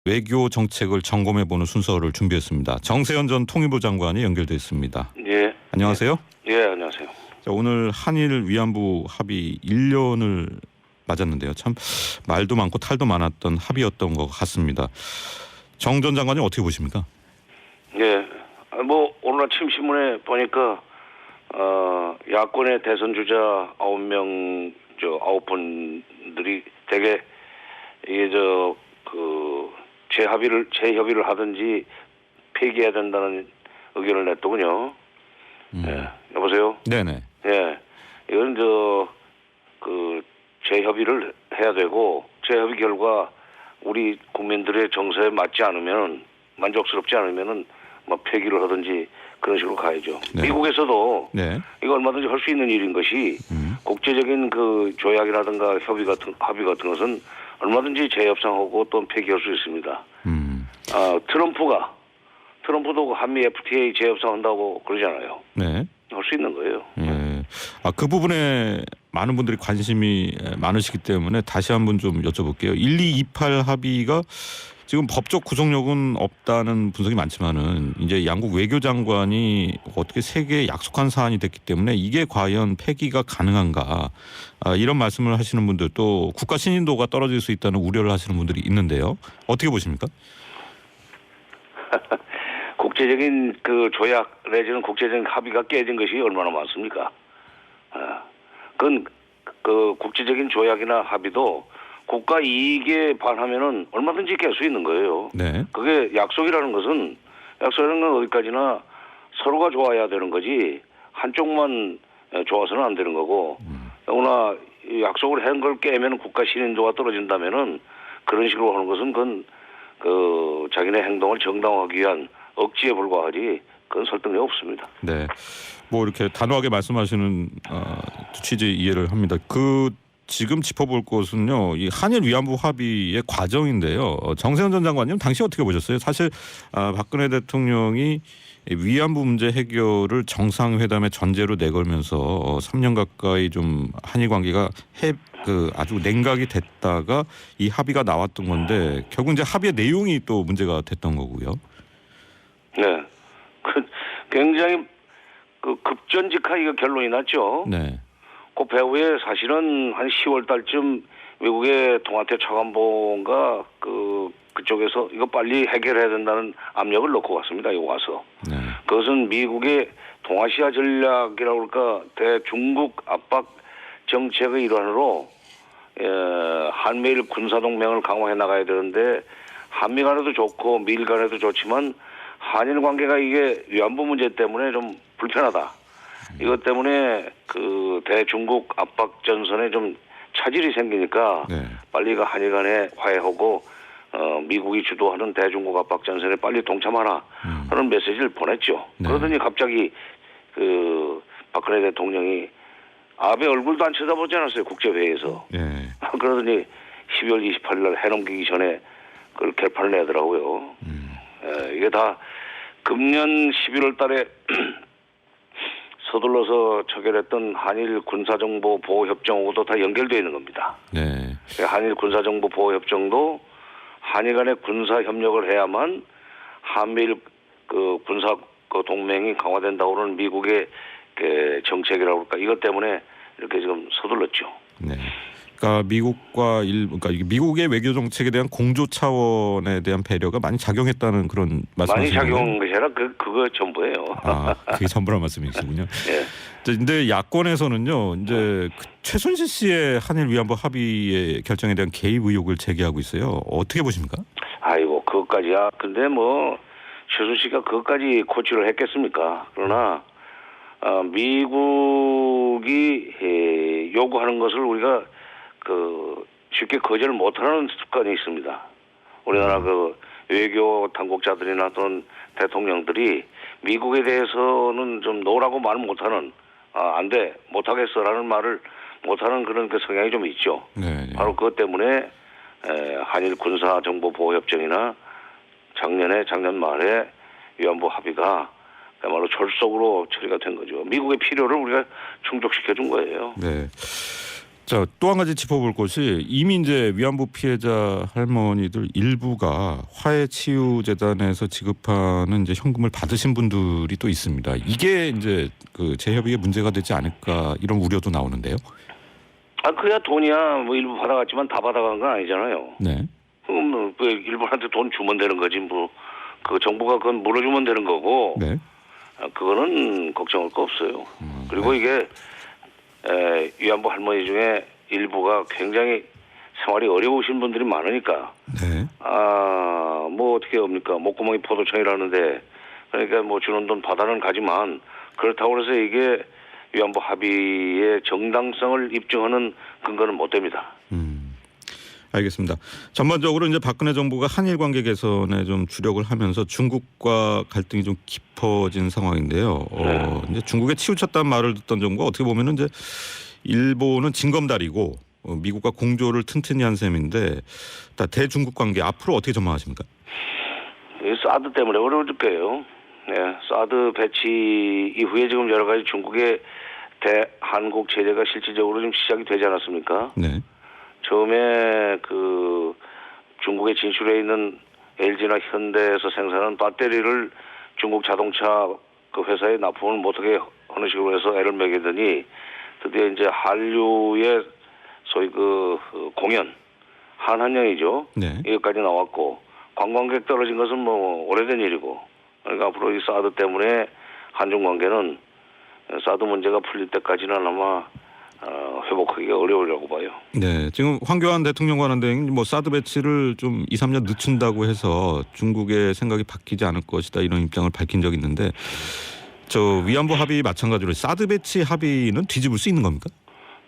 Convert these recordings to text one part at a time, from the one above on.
외교 정책을 점검해보는 순서를 준비했습니다. 정세현 전 통일부 장관이 연결돼 있습니다. 예. 안녕하세요. 예, 안녕하세요. 자, 오늘 한일 위안부 합의 1년을 맞았는데요. 참 말도 많고 탈도 많았던 합의였던 것 같습니다. 정 전 장관님 어떻게 보십니까? 예. 뭐 오늘 아침 신문에 보니까 야권의 대선 주자 9분들이 되게 이게 재협의를 하든지 폐기해야 된다는 의견을 냈더군요. 예. 여보세요? 네네. 예. 이건 재협의를 해야 되고, 재협의 결과 우리 국민들의 정서에 맞지 않으면, 만족스럽지 않으면은 뭐 폐기를 하든지 그런 식으로 가야죠. 네. 미국에서도 네. 이거 얼마든지 할 수 있는 일인 것이 국제적인 그 조약이라든가 합의 같은 것은 얼마든지 재협상하고 또 폐기할 수 있습니다. 트럼프도 한미 FTA 재협상한다고 그러잖아요. 네. 할 수 있는 거예요. 예. 그 부분에 많은 분들이 관심이 많으시기 때문에 다시 한번 좀 여쭤볼게요. 1228 합의가 지금 법적 구속력은 없다는 분석이 많지만은 이제 양국 외교장관이 어떻게 세계에 약속한 사안이 됐기 때문에 이게 과연 폐기가 가능한가 이런 말씀을 하시는 분들 또 국가 신인도가 떨어질 수 있다는 우려를 하시는 분들이 있는데요. 어떻게 보십니까? 국제적인 그 조약 내지는 국제적인 합의가 깨진 것이 얼마나 많습니까? 그건 그 국제적인 조약이나 합의도 국가 이익에 반하면은 얼마든지 깰 수 있는 거예요. 네. 그게 약속이라는 건 어디까지나 서로가 좋아야 되는 거지 한쪽만 좋아서는 안 되는 거고. 더구나 약속을 한 걸 깨면 국가 신인도가 떨어진다면은 그런 식으로 하는 것은 그건 자기네 행동을 정당화하기 위한 억지에 불과하지 그건 설득력 없습니다. 네. 뭐 이렇게 단호하게 말씀하시는 취지 이해를 합니다. 지금 짚어볼 것은요, 이 한일 위안부 합의의 과정인데요. 정세현 전 장관님 당시 어떻게 보셨어요? 사실 박근혜 대통령이 위안부 문제 해결을 정상회담의 전제로 내걸면서 3년 가까이 좀 한일 관계가 아주 냉각이 됐다가 이 합의가 나왔던 건데 결국 이제 합의의 내용이 또 문제가 됐던 거고요. 네, 굉장히 급전직하 이거 결론이 났죠. 네. 그 배후에 사실은 한 10월 달쯤 외국의 동아태 차관보가 그쪽에서 이거 빨리 해결해야 된다는 압력을 넣고 갔습니다. 이거 와서. 네. 그것은 미국의 동아시아 전략이라고 할까 대중국 압박 정책의 일환으로 한미일 군사동맹을 강화해 나가야 되는데 한미 간에도 좋고 미일 간에도 좋지만 한일 관계가 이게 위안부 문제 때문에 좀 불편하다. 이것 때문에 대중국 압박 전선에 좀 차질이 생기니까 네. 빨리 한일 간에 화해하고 미국이 주도하는 대중국 압박 전선에 빨리 동참하라 하는 메시지를 보냈죠. 네. 그러더니 갑자기 박근혜 대통령이 아베 얼굴도 안 쳐다보지 않았어요. 국제회의에서. 네. 그러더니 12월 28일 날 해넘기기 전에 그걸 결판을 내더라고요. 이게 다 금년 11월 달에 서둘러서 체결했던 한일 군사정보 보호협정하고도 다 연결되어 있는 겁니다. 네. 한일 군사정보 보호협정도 한일 간의 군사협력을 해야만 한미일 군사 동맹이 강화된다고 하는 미국의 정책이라고 할까 이것 때문에 이렇게 지금 서둘렀죠. 네. 그러니까 미국의 외교 정책에 대한 공조 차원에 대한 배려가 많이 작용했다는 그런 말씀이시죠? 많이 작용한 것이 아니라 그거 전부예요. 그게 전부란 말씀이시군요. 예. 근데 야권에서는요, 이제 최순실 씨의 한일 위안부 합의의 결정에 대한 개입 의혹을 제기하고 있어요. 어떻게 보십니까? 아이고, 그것까지야. 근데 최순실씨가 그것까지 고치를 했겠습니까? 그러나 미국이 요구하는 것을 우리가 쉽게 거절을 못하는 습관이 있습니다. 우리나라 외교 당국자들이나 또는 대통령들이 미국에 대해서는 좀 노라고 말 못하는 안 돼, 못하겠어라는 말을 못하는 그런 성향이 좀 있죠. 네. 바로 그것 때문에 한일 군사정보보호협정이나 작년 말에 위안부 합의가 그야말로 졸속으로 처리가 된 거죠. 미국의 필요를 우리가 충족시켜 준 거예요. 네. 자, 또 한 가지 짚어볼 것이 이미 이제 위안부 피해자 할머니들 일부가 화해치유재단에서 지급하는 이제 현금을 받으신 분들이 또 있습니다. 이게 이제 그 재협의에 문제가 되지 않을까 이런 우려도 나오는데요. 그야 돈이야 뭐 일부 받아갔지만 다 받아간 건 아니잖아요. 네. 그럼 뭐 일본한테 돈 주면 되는 거지 뭐 그 정부가 그건 물어주면 되는 거고. 네. 그거는 걱정할 거 없어요. 그리고 네. 이게 위안부 할머니 중에 일부가 굉장히 생활이 어려우신 분들이 많으니까 네. 뭐 어떻게 합니까? 목구멍이 포도청이라는데 그러니까 뭐 주는 돈 받아는 가지만 그렇다고 해서 이게 위안부 합의의 정당성을 입증하는 근거는 못 됩니다. 알겠습니다. 전반적으로 이제 박근혜 정부가 한일 관계 개선에 좀 주력을 하면서 중국과 갈등이 좀 깊어진 상황인데요. 이제 중국에 치우쳤다는 말을 듣던 정부가 어떻게 보면은 이제 일본은 징검다리고 미국과 공조를 튼튼히 한 셈인데 대중국 관계 앞으로 어떻게 전망하십니까? 사드 때문에 어려울 거예요. 네, 사드 배치 이후에 지금 여러 가지 중국의 대한국 제재가 실질적으로 좀 시작이 되지 않았습니까? 네. 처음에 그 중국에 진출해 있는 LG나 현대에서 생산한 배터리를 중국 자동차 그 회사에 납품을 못하게 하는 식으로 해서 애를 먹이더니 드디어 이제 한류의 소위 그 공연 한한령이죠. 네. 이것까지 나왔고 관광객 떨어진 것은 뭐 오래된 일이고 그러니까 앞으로 이 사드 때문에 한중 관계는 사드 문제가 풀릴 때까지는 아마 회복하기가 어려우라고 봐요. 네, 지금 황교안 대통령 관한대행이 뭐 사드 배치를 좀 2, 3년 늦춘다고 해서 중국의 생각이 바뀌지 않을 것이다 이런 입장을 밝힌 적이 있는데 저 위안부 합의 마찬가지로 사드 배치 합의는 뒤집을 수 있는 겁니까?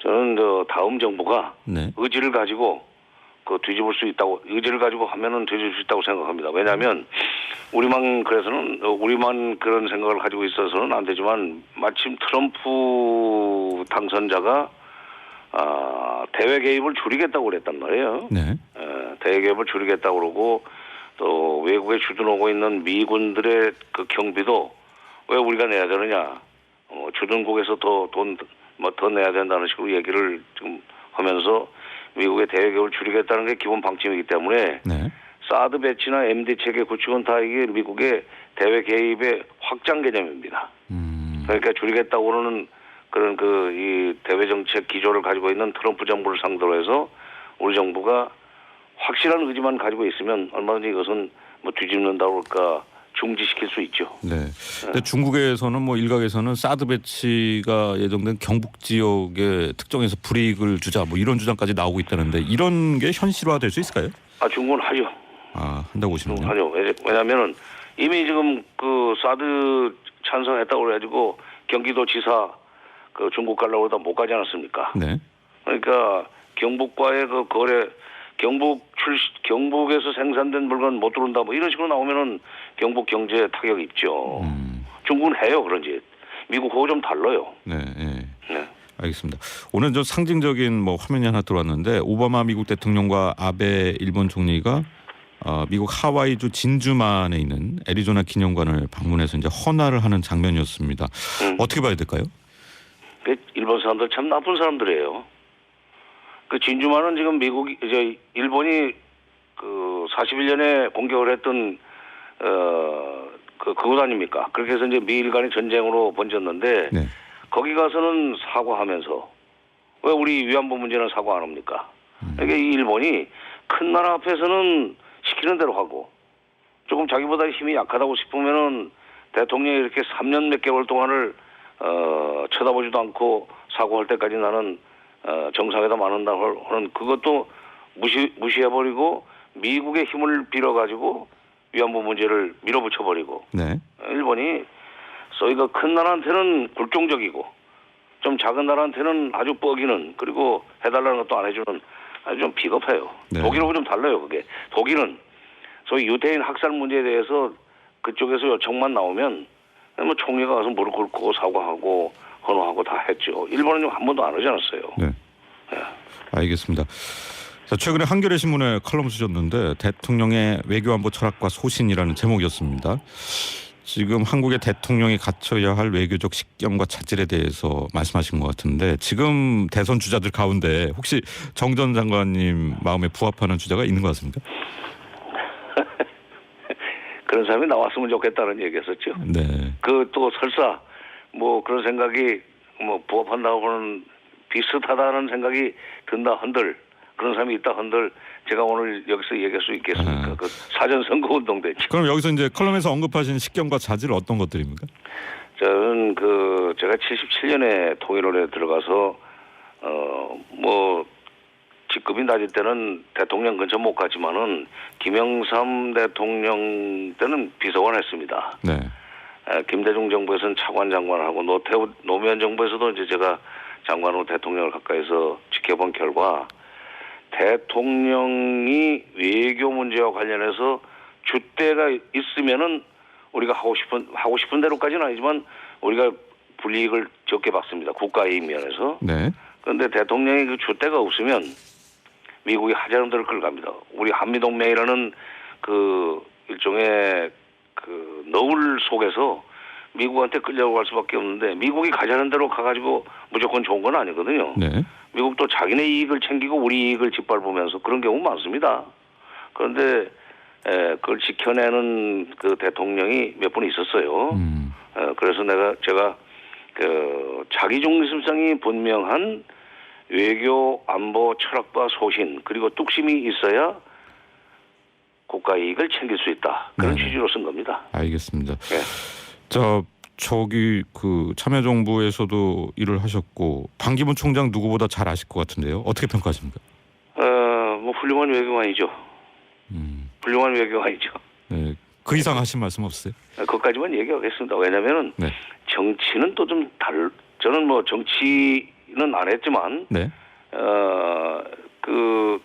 저는 다음 정부가 네. 의지를 가지고 그 뒤집을 수 있다고 의지를 가지고 하면은 뒤집을 수 있다고 생각합니다. 왜냐하면 우리만 그런 생각을 가지고 있어서는 안 되지만 마침 트럼프 당선자가 대외 개입을 줄이겠다고 그랬단 말이에요. 네. 대외 개입을 줄이겠다고 그러고 또 외국에 주둔하고 있는 미군들의 그 경비도 왜 우리가 내야 되느냐? 주둔국에서 더 내야 된다는 식으로 얘기를 지금 하면서 미국의 대외 개입을 줄이겠다는 게 기본 방침이기 때문에 네. 사드 배치나 MD 체계 구축은 다 이게 미국의 대외 개입의 확장 개념입니다. 그러니까 줄이겠다고 그러는 그런 이 대외 정책 기조를 가지고 있는 트럼프 정부를 상대로 해서 우리 정부가 확실한 의지만 가지고 있으면 얼마든지 이것은 뭐 뒤집는다고 할까 중지시킬 수 있죠. 네. 근데 중국에서는 뭐 일각에서는 사드 배치가 예정된 경북 지역에 특정해서 불이익을 주자 뭐 이런 주장까지 나오고 있다는데 이런 게 현실화될 수 있을까요? 중국은 하죠. 한다고 보시는군요. 하죠. 왜냐하면은 이미 지금 그 사드 찬성했다고 그래가지고 경기도지사 그 중국 가려고 하다 못 가지 않았습니까? 네. 그러니까 경북과의 그 거래 경북에서 생산된 물건 못 들어온다 뭐 이런 식으로 나오면은 경북 경제에 타격이 있죠. 중국은 해요 그런 짓. 미국하고 좀 달라요. 네. 네. 알겠습니다. 오늘 좀 상징적인 뭐 화면이 하나 들어왔는데 오바마 미국 대통령과 아베 일본 총리가 미국 하와이주 진주만에 있는 애리조나 기념관을 방문해서 이제 헌화를 하는 장면이었습니다. 어떻게 봐야 될까요? 일본 사람들 참 나쁜 사람들이에요. 그 진주만은 지금 일본이 그 41년에 공격을 했던 그곳 아닙니까? 그렇게 해서 이제 미일 간의 전쟁으로 번졌는데 네. 거기 가서는 사과하면서 왜 우리 위안부 문제는 사과 안 합니까? 그러니까 이 일본이 큰 나라 앞에서는 시키는 대로 하고 조금 자기보다 힘이 약하다고 싶으면은 대통령이 이렇게 3년 몇 개월 동안을 쳐다보지도 않고 사과할 때까지 나는 정상회담 안 한다고 하는 그것도 무시해버리고 미국의 힘을 빌어가지고 위안부 문제를 밀어붙여버리고 네. 일본이 소위가 큰 나라한테는 굴종적이고 좀 작은 나라한테는 아주 뻐기는 그리고 해달라는 것도 안 해주는 아주 좀 비겁해요. 네. 독일하고 좀 달라요. 그게 독일은 소위 유대인 학살 문제에 대해서 그쪽에서 요청만 나오면 뭐 총리가 가서 무릎 꿇고 사과하고 헌화하고 다 했죠. 일본은 한 번도 안 하지 않았어요. 네. 알겠습니다. 자, 최근에 한겨레 신문에 칼럼 쓰셨는데 대통령의 외교안보 철학과 소신이라는 제목이었습니다. 지금 한국의 대통령이 갖춰야 할 외교적 식견과 자질에 대해서 말씀하신 것 같은데 지금 대선 주자들 가운데 혹시 정 전 장관님 마음에 부합하는 주자가 있는 것 같습니까? 그런 사람이 나왔으면 좋겠다는 얘기였었죠. 네. 그 또 설사 뭐 그런 생각이 뭐 부합한다고는 비슷하다는 생각이 든다 한들 그런 사람이 있다 한들 제가 오늘 여기서 얘기할 수 있겠습니까? 그 사전 선거 운동 됐죠. 그럼 여기서 이제 컬럼에서 언급하신 식견과 자질 어떤 것들입니까? 저는 그 제가 77년에 통일원에 들어가서 뭐 직급이 낮을 때는 대통령 근처 못 갔지만은 김영삼 대통령 때는 비서관 했습니다. 네. 김대중 정부에서는 차관 장관하고 노무현 정부에서도 이제 제가 장관으로 대통령을 가까이서 지켜본 결과 대통령이 외교 문제와 관련해서 줏대가 있으면은 우리가 하고 싶은 대로까지는 아니지만 우리가 불이익을 적게 받습니다. 국가이익 면에서. 네. 그런데 대통령이 그 줏대가 없으면 미국이 하자는 대로 끌어갑니다. 우리 한미동맹이라는 그 일종의 그 너울 속에서 미국한테 끌려갈 수밖에 없는데 미국이 가자는 대로 가가지고 무조건 좋은 건 아니거든요. 네. 미국도 자기네 이익을 챙기고 우리 이익을 짓밟으면서 그런 경우 많습니다. 그런데 그걸 지켜내는 그 대통령이 몇 분 있었어요. 그래서 제가 그 자기 중립성이 분명한 외교 안보 철학과 소신 그리고 뚝심이 있어야 국가 이익을 챙길 수 있다. 그런 네네. 취지로 쓴 겁니다. 알겠습니다. 네. 저기 그 참여정부에서도 일을 하셨고 반기문 총장 누구보다 잘 아실 것 같은데요. 어떻게 평가하십니까? 뭐 훌륭한 외교관이죠. 훌륭한 외교관이죠. 네. 그 이상 하신 말씀 없으세요? 그것까지만 얘기하겠습니다. 왜냐면은 네. 정치는 또 좀 저는 뭐 정치는 안 했지만 네. 그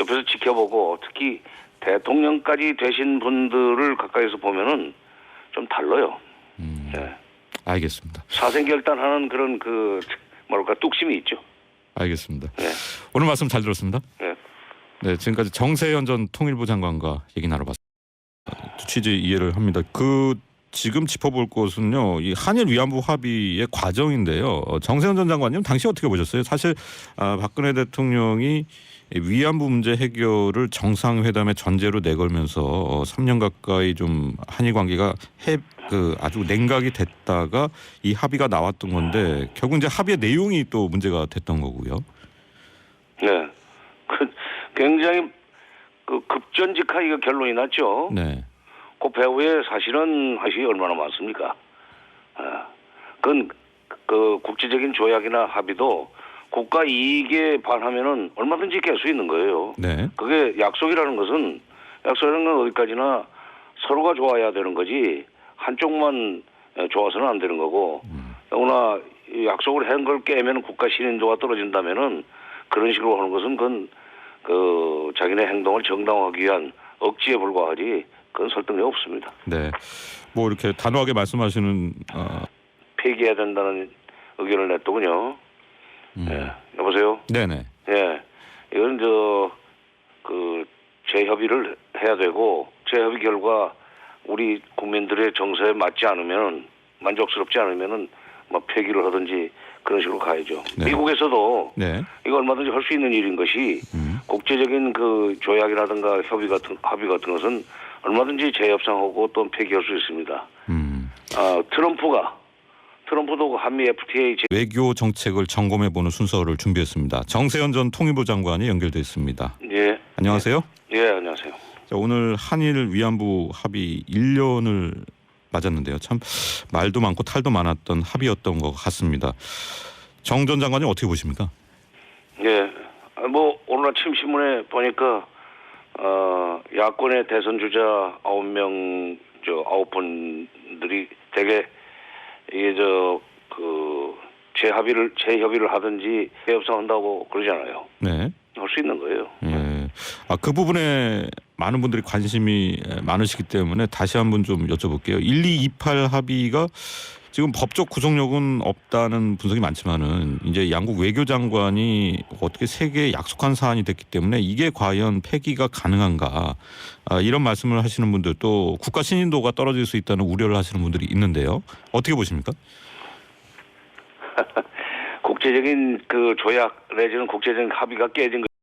옆에서 지켜보고 특히 대통령까지 되신 분들을 가까이서 보면은 좀 달라요. 네. 알겠습니다. 사생결단하는 그런 그 뭐랄까 뚝심이 있죠. 알겠습니다. 네. 오늘 말씀 잘 들었습니다. 네. 네, 지금까지 정세현 전 통일부 장관과 얘기 나눠봤습니다. 취지 이해를 합니다. 그 지금 짚어볼 것은요, 이 한일 위안부 합의의 과정인데요. 정세현 전 장관님 당시 어떻게 보셨어요? 사실 박근혜 대통령이 위안부 문제 해결을 정상회담의 전제로 내걸면서 3년 가까이 좀 한일 관계가 아주 냉각이 됐다가 이 합의가 나왔던 건데 결국 이제 합의의 내용이 또 문제가 됐던 거고요. 네. 굉장히 그 급전직하게 결론이 났죠. 네. 그 배후에 사실은 사실이 얼마나 많습니까? 그건 그 국제적인 조약이나 합의도 국가 이익에 반하면은 얼마든지 깰 수 있는 거예요. 네. 그게 약속이라는 건 어디까지나 서로가 좋아야 되는 거지 한쪽만 좋아서는 안 되는 거고 더구나 약속을 한 걸 깨면 국가 신인도가 떨어진다면은 그런 식으로 하는 것은 그건 그 자기네 행동을 정당화하기 위한 억지에 불과하지 그건 설득력이 없습니다. 네. 뭐 이렇게 단호하게 말씀하시는 폐기해야 된다는 의견을 냈더군요. 네. 여보세요? 네네. 예. 이건 그 재협의를 해야 되고 재협의 결과 우리 국민들의 정서에 맞지 않으면 만족스럽지 않으면은 뭐 폐기를 하든지 그런 식으로 가야죠. 네. 미국에서도 네. 이거 얼마든지 할 수 있는 일인 것이 국제적인 그 조약이라든가 합의 같은 것은 얼마든지 재협상하고 또 폐기할 수 있습니다. 트럼프도 그 한미 FTA 외교 정책을 점검해보는 순서를 준비했습니다. 정세현 전 통일부 장관이 연결돼 있습니다. 예. 안녕하세요. 예, 안녕하세요. 자, 오늘 한일 위안부 합의 1년을 맞았는데요. 참 말도 많고 탈도 많았던 합의였던 것 같습니다. 정 전 장관님 어떻게 보십니까? 예. 뭐 오늘 아침 신문에 보니까 야권의 대선 주자 9분들이 되게 이게 재협의를 하든지 재협상한다고 그러잖아요. 네. 할 수 있는 거예요. 예. 그 부분에 많은 분들이 관심이 많으시기 때문에 다시 한번 좀 여쭤볼게요. 1228 합의가 지금 법적 구속력은 없다는 분석이 많지만은 이제 양국 외교장관이 어떻게 세계에 약속한 사안이 됐기 때문에 이게 과연 폐기가 가능한가 이런 말씀을 하시는 분들 또 국가 신인도가 떨어질 수 있다는 우려를 하시는 분들이 있는데요. 어떻게 보십니까? 국제적인 그 조약 내지는 국제적인 합의가 깨진